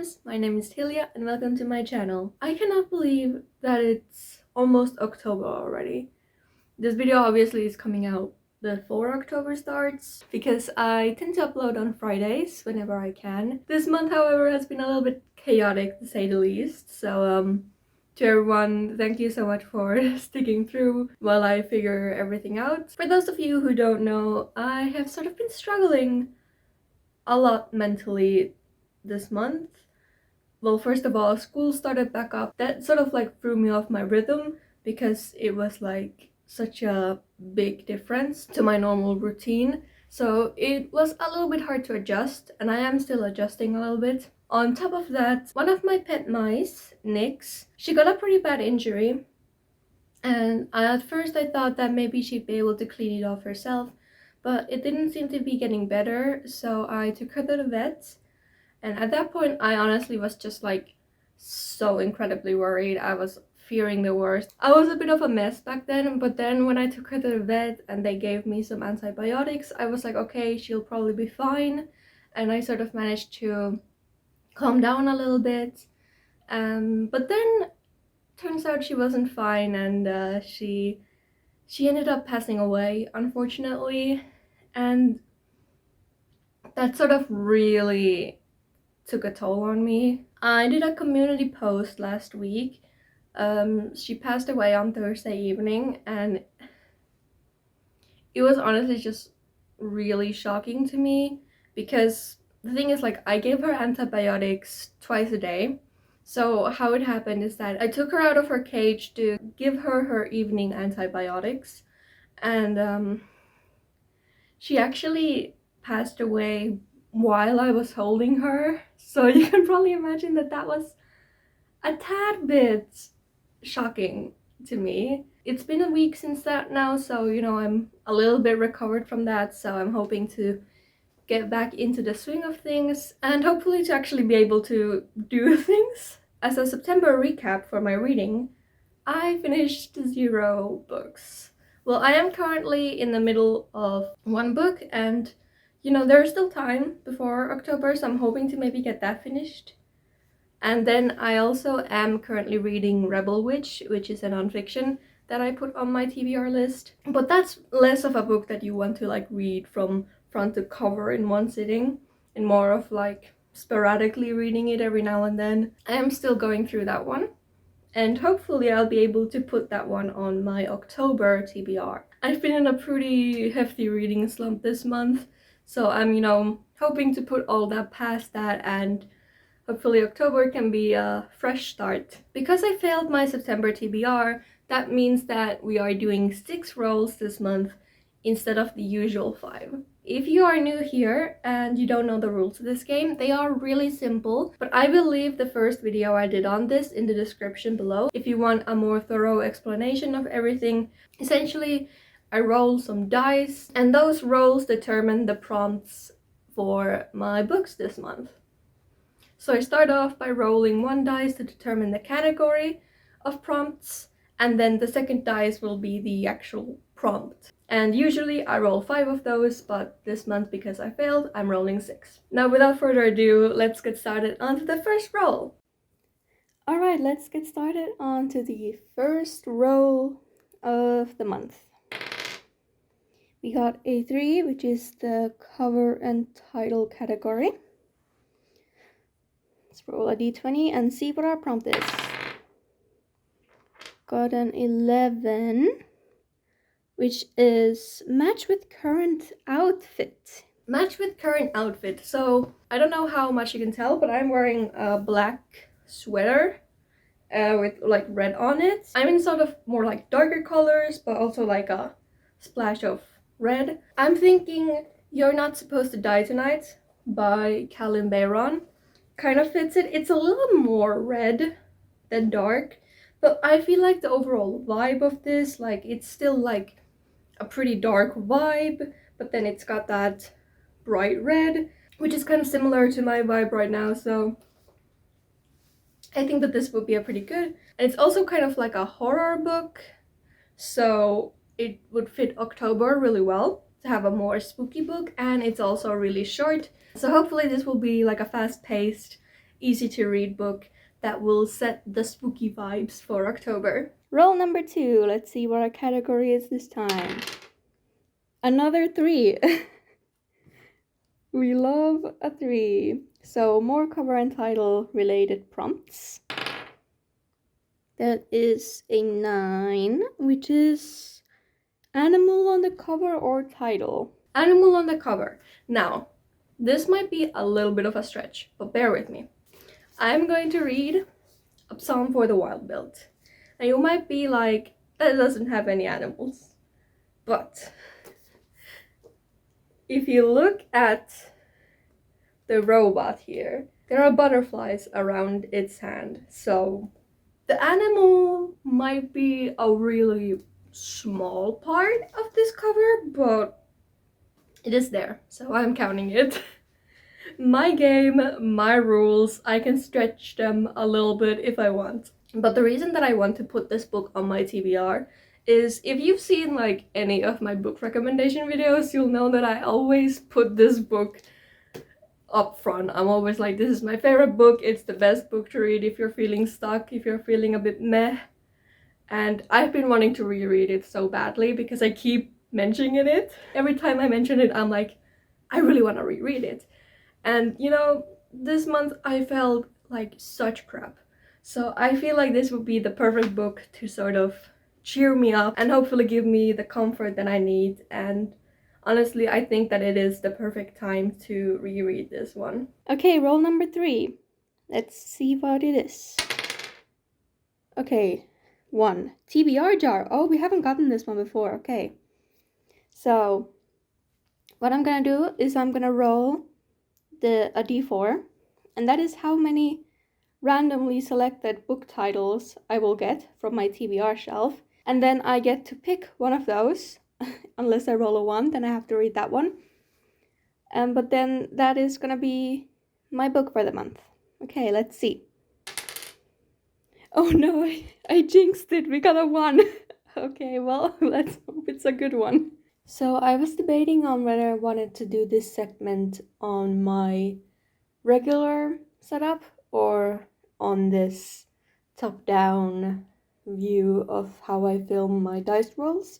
loves, my name is Tilia and welcome to my channel. I cannot believe that it's almost October already. This video obviously is coming out before October starts because I tend to upload on Fridays whenever I can. This month, however, has been a little bit chaotic to say the least, so to everyone, thank you so much for sticking through while I figure everything out. For those of you who don't know, I have sort of been struggling a lot mentally this month. Well, first of all, school started back up. That sort of like threw me off my rhythm because it was like such a big difference to my normal routine. So it was a little bit hard to adjust, and I am still adjusting a little bit. On top of that, one of my pet mice, Nyx, she got a pretty bad injury. And at first I thought that maybe she'd be able to clean it off herself, but it didn't seem to be getting better, so I took her to the vet. And at that point, I honestly was just like so incredibly worried. I was fearing the worst. I was a bit of a mess back then, but then when I took her to the vet and they gave me some antibiotics, I was like, okay, she'll probably be fine. And I sort of managed to calm down a little bit. But then turns out she wasn't fine, and she ended up passing away, unfortunately. And that sort of really took a toll on me. I did a community post last week. She passed away on Thursday evening, and it was honestly just really shocking to me because the thing is, like, I gave her antibiotics twice a day. So how it happened is that I took her out of her cage to give her her evening antibiotics, and she actually passed away while I was holding her. So you can probably imagine that that was a tad bit shocking to me. It's been a week since that now, so you know, I'm a little bit recovered from that, so I'm hoping to get back into the swing of things and hopefully to actually be able to do things. As a September recap for my reading, I finished 0 books. Well, I am currently in the middle of one book, and you know, there's still time before October, so I'm hoping to maybe get that finished. And then I also am currently reading Rebel Witch, which is a nonfiction that I put on my TBR list. But that's less of a book that you want to like read from front to cover in one sitting, and more of like sporadically reading it every now and then. I am still going through that one, and hopefully I'll be able to put that one on my October TBR. I've been in a pretty hefty reading slump this month, so I'm, you know, hoping to put all that past that, and hopefully October can be a fresh start. Because I failed my September TBR, that means that we are doing 6 rolls this month instead of the usual 5. If you are new here and you don't know the rules of this game, they are really simple, but I will leave the first video I did on this in the description below if you want a more thorough explanation of everything. Essentially, I roll some dice, and those rolls determine the prompts for my books this month. So I start off by rolling 1 dice to determine the category of prompts, and then the second dice will be the actual prompt. And usually I roll 5 of those, but this month, because I failed, I'm rolling 6. Now, without further ado, let's get started onto the first roll. Alright, let's get started onto the first roll of the month. We got a 3, which is the cover and title category. Let's roll a d20 and see what our prompt is. Got an 11, which is match with current outfit. Match with current outfit. So I don't know how much you can tell, but I'm wearing a black sweater with like red on it. I'm in sort of more like darker colors, but also like a splash of red. I'm thinking You're Not Supposed to Die Tonight by Kalin Bayron kind of fits it. It's a little more red than dark, but I feel like the overall vibe of this, like, it's still like a pretty dark vibe, but then it's got that bright red, which is kind of similar to my vibe right now, so I think that this would be a pretty good. And it's also kind of like a horror book, so it would fit October really well to have a more spooky book, and it's also really short, so hopefully this will be like a fast-paced, easy to read book that will set the spooky vibes for October. Roll number 2. Let's see what our category is this time. Another 3. We love a 3. So more cover and title related prompts. That is a 9, which is animal on the cover or title. Animal on the cover. Now, this might be a little bit of a stretch, but bear with me. I'm going to read a psalm for the wild build. And you might be like, that doesn't have any animals. But if you look at the robot here, there are butterflies around its hand. So the animal might be a really small part of this cover, but it is there, so I'm counting it. My game, my rules, I can stretch them a little bit if I want. But the reason that I want to put this book on my TBR is if you've seen like any of my book recommendation videos, you'll know that I always put this book up front. I'm always like, this is my favorite book, it's the best book to read if you're feeling stuck, if you're feeling a bit meh. And I've been wanting to reread it so badly because I keep mentioning it. Every time I mention it, I'm like, I really want to reread it. And you know, this month I felt like such crap. So I feel like this would be the perfect book to sort of cheer me up and hopefully give me the comfort that I need. And honestly, I think that it is the perfect time to reread this one. Okay, roll number 3. Let's see what it is. Okay, 1. TBR jar. Oh, we haven't gotten this one before. Okay. So, what I'm gonna do is I'm gonna roll a d4, and that is how many randomly selected book titles I will get from my TBR shelf. And then I get to pick one of those. Unless I roll a 1, then I have to read that one. But then that is gonna be my book for the month. Okay, let's see. Oh no, I jinxed it. We got a 1. Okay, well, let's hope it's a good one. So I was debating on whether I wanted to do this segment on my regular setup or on this top-down view of how I film my dice rolls.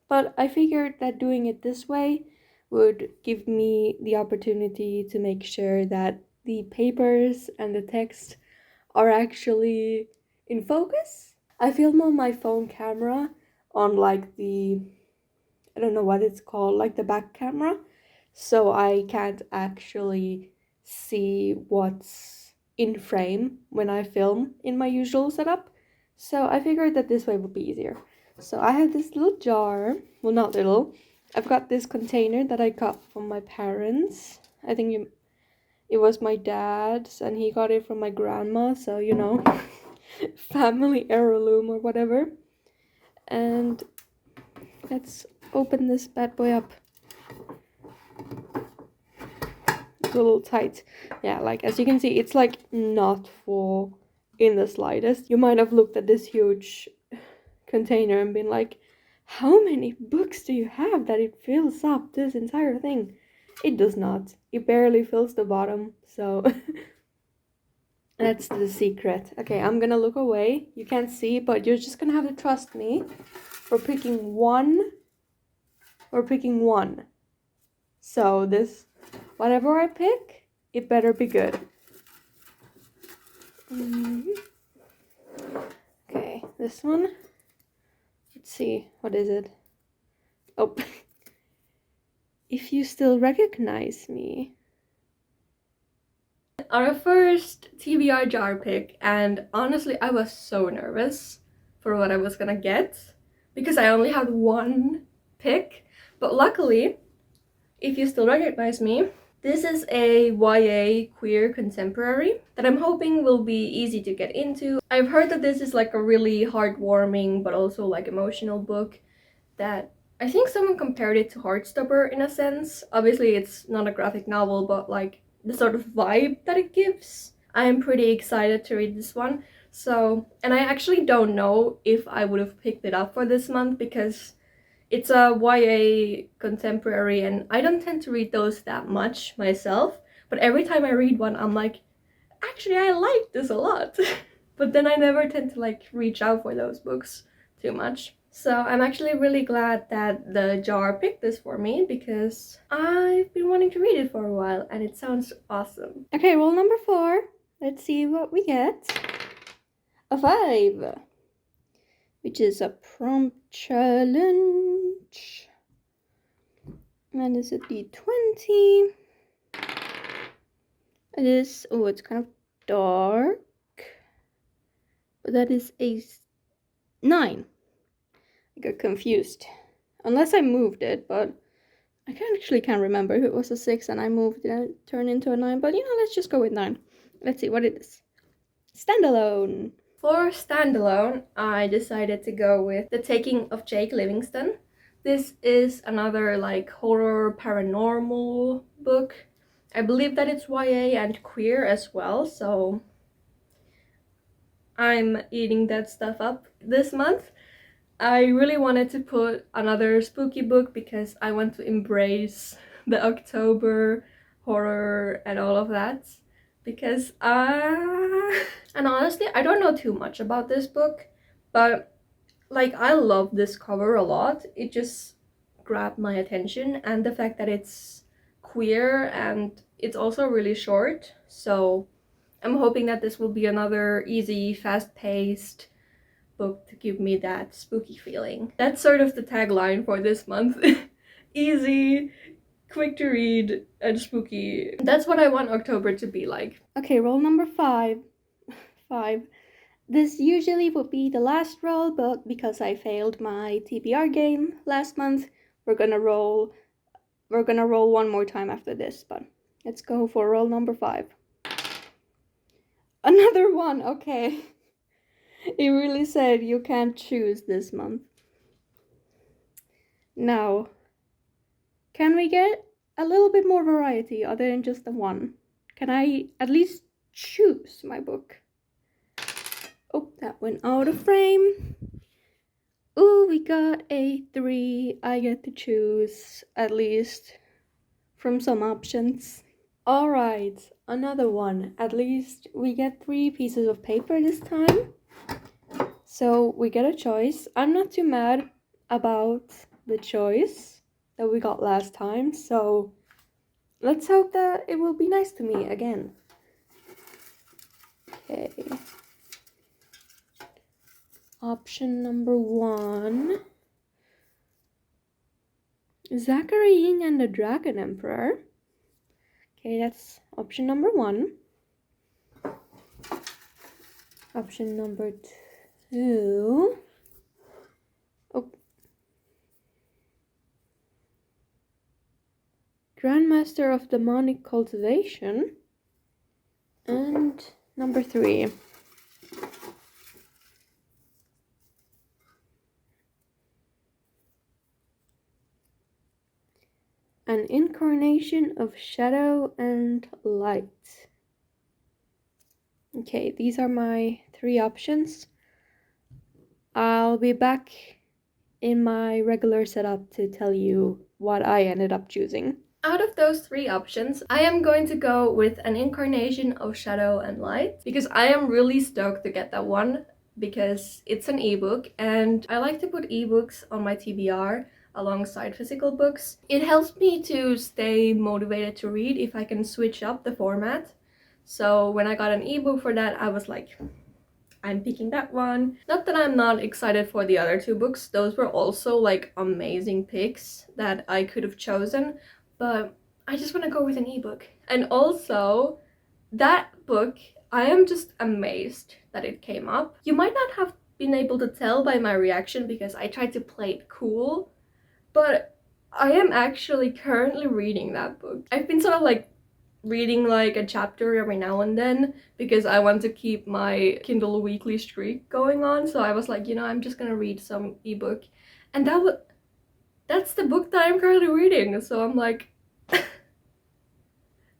But I figured that doing it this way would give me the opportunity to make sure that the papers and the text are actually in focus. I film on my phone camera on like the, I don't know what it's called, like the back camera. So I can't actually see what's in frame when I film in my usual setup. So I figured that this way would be easier. So I have this little jar, well not little, I've got this container that I got from my parents. I think it was my dad's and he got it from my grandma, so you know, family heirloom or whatever. And let's open this bad boy up. It's a little tight. Yeah, like as you can see, it's like not full in the slightest. You might have looked at this huge container and been like, how many books do you have that it fills up this entire thing? It does not. It barely fills the bottom, so that's the secret. Okay, I'm gonna look away. You can't see, but you're just gonna have to trust me. We're picking one. So this, whatever I pick, it better be good. Okay, this one. Let's see, what is it? Oh, if you still recognize me. Our first TBR jar pick, and honestly I was so nervous for what I was gonna get because I only had one pick, but luckily, if you still recognize me, this is a YA queer contemporary that I'm hoping will be easy to get into. I've heard that this is like a really heartwarming but also like emotional book that I think someone compared it to Heartstopper in a sense. Obviously it's not a graphic novel, but like the sort of vibe that it gives. I am pretty excited to read this one. So, and I actually don't know if I would have picked it up for this month because it's a YA contemporary and I don't tend to read those that much myself. But every time I read one, I'm like, actually I like this a lot. But then I never tend to like reach out for those books too much. So I'm actually really glad that the jar picked this for me because I've been wanting to read it for a while and it sounds awesome. Okay, roll number 4. Let's see what we get. A 5, which is a prompt challenge. And it's a D20. It is, oh, it's kind of dark. But that is a 9. I got confused. Unless I moved it, but I can't remember if it was a 6 and I moved it and it turned into a 9. But you know, let's just go with 9. Let's see what it is. Standalone. For standalone, I decided to go with The Taking of Jake Livingston. This is another like horror paranormal book. I believe that it's YA and queer as well, so I'm eating that stuff up this month. I really wanted to put another spooky book because I want to embrace the October horror and all of that. Because and honestly, I don't know too much about this book, but like I love this cover a lot. It just grabbed my attention, and the fact that it's queer and it's also really short. So I'm hoping that this will be another easy, fast-paced book to give me that spooky feeling. That's sort of the tagline for this month. Easy, quick to read, and spooky. That's what I want October to be like. Okay, roll number 5. 5. This usually would be the last roll, but because I failed my TBR game last month, we're gonna roll one more time after this, but let's go for roll number 5. Another 1, okay. It really said you can't choose this month. Now, can we get a little bit more variety other than just the 1? Can I at least choose my book? Oh, that went out of frame. Ooh, we got a 3. I get to choose at least from some options. Alright, another one. At least we get 3 pieces of paper this time. So we get a choice. I'm not too mad about the choice that we got last time, so let's hope that it will be nice to me again. Okay. Option number 1. Zachary Ying and the Dragon Emperor. Okay, that's option number 1. Option number 2. Oh. Grandmaster of Demonic Cultivation. And number 3. An Incarnation of Shadow and Light. Okay, these are my 3 options. I'll be back in my regular setup to tell you what I ended up choosing. Out of those 3 options, I am going to go with An Incarnation of Shadow and Light because I am really stoked to get that one because it's an ebook and I like to put ebooks on my TBR alongside physical books. It helps me to stay motivated to read if I can switch up the format. So when I got an ebook for that, I was like, I'm picking that one. Not that I'm not excited for the other 2 books. Those were also like amazing picks that I could have chosen, but I just want to go with an ebook. And also, that book, I am just amazed that it came up. You might not have been able to tell by my reaction because I tried to play it cool, but I am actually currently reading that book. I've been sort of like reading like a chapter every now and then because I want to keep my Kindle weekly streak going on. So I was like, you know, I'm just gonna read some ebook. And that's the book that I'm currently reading. So I'm like,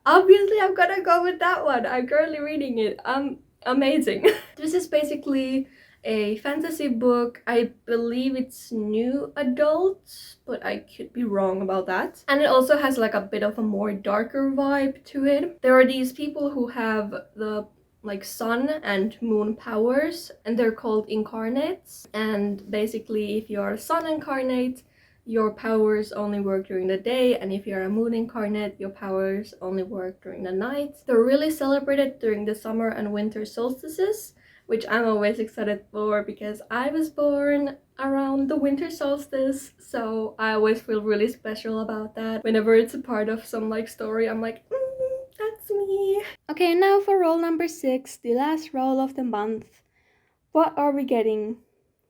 obviously I'm gonna go with that one. I'm currently reading it. Amazing. This is basically a fantasy book. I believe it's new adult, but I could be wrong about that. And it also has like a bit of a more darker vibe to it. There are these people who have the like sun and moon powers, and they're called incarnates. And basically, if you're a sun incarnate, your powers only work during the day, and if you're a moon incarnate, your powers only work during the night. They're really celebrated during the summer and winter solstices, which I'm always excited for because I was born around the winter solstice, so I always feel really special about that. Whenever it's a part of some like story, I'm like, that's me. Okay, now for roll number 6, the last roll of the month. What are we getting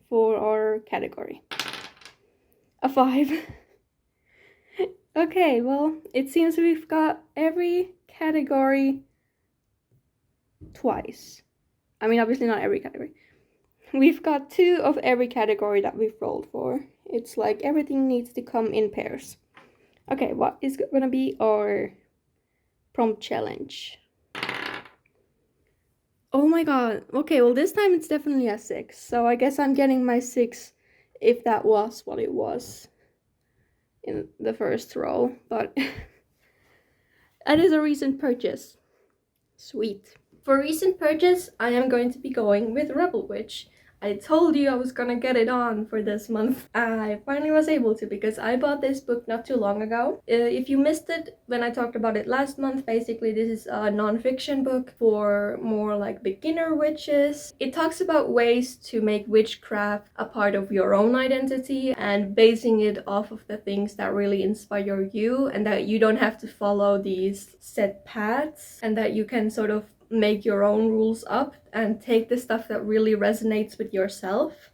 for our category? A 5. Okay, well, it seems we've got every category twice. I mean, obviously not every category. We've got 2 of every category that we've rolled for. It's like everything needs to come in pairs. Okay, what is gonna be our prompt challenge? Oh my god. Okay, well this time it's definitely a 6. So I guess I'm getting my 6 if that was what it was in the first roll. But that is a recent purchase. Sweet. For recent purchase, I am going to be going with Rebel Witch. I told you I was gonna get it on for this month. I finally was able to because I bought this book not too long ago. If you missed it when I talked about it last month, basically this is a non-fiction book for more like beginner witches. It talks about ways to make witchcraft a part of your own identity and basing it off of the things that really inspire you, and that you don't have to follow these set paths, and that you can sort of make your own rules up and take the stuff that really resonates with yourself.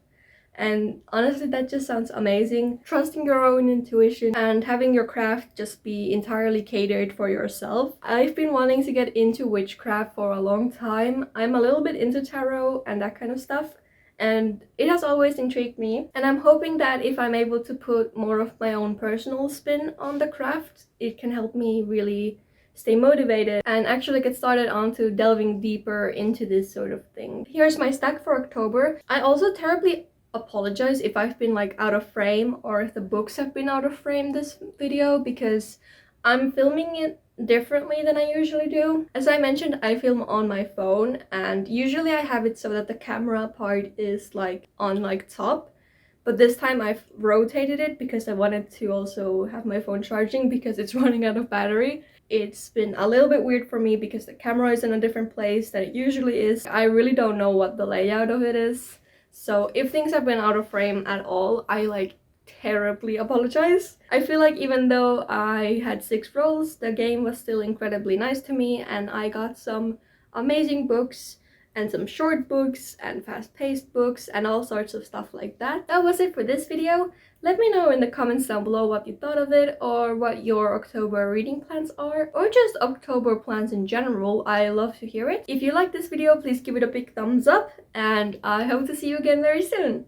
And honestly, that just sounds amazing. Trusting your own intuition and having your craft just be entirely catered for yourself. I've been wanting to get into witchcraft for a long time. I'm a little bit into tarot and that kind of stuff, and it has always intrigued me. And I'm hoping that if I'm able to put more of my own personal spin on the craft, it can help me really stay motivated and actually get started onto delving deeper into this sort of thing. Here's my stack for October. I also terribly apologize if I've been like out of frame or if the books have been out of frame this video, because I'm filming it differently than I usually do. As I mentioned, I film on my phone, and usually I have it so that the camera part is like on like top. But this time I've rotated it because I wanted to also have my phone charging because it's running out of battery. It's been a little bit weird for me because the camera is in a different place than it usually is. I really don't know what the layout of it is. So if things have been out of frame at all, I like terribly apologize. I feel like even though I had 6 rolls, the game was still incredibly nice to me, and I got some amazing books and some short books and fast-paced books and all sorts of stuff like that. That was it for this video. Let me know in the comments down below what you thought of it, or what your October reading plans are, or just October plans in general. I love to hear it. If you like this video, please give it a big thumbs up, and I hope to see you again very soon.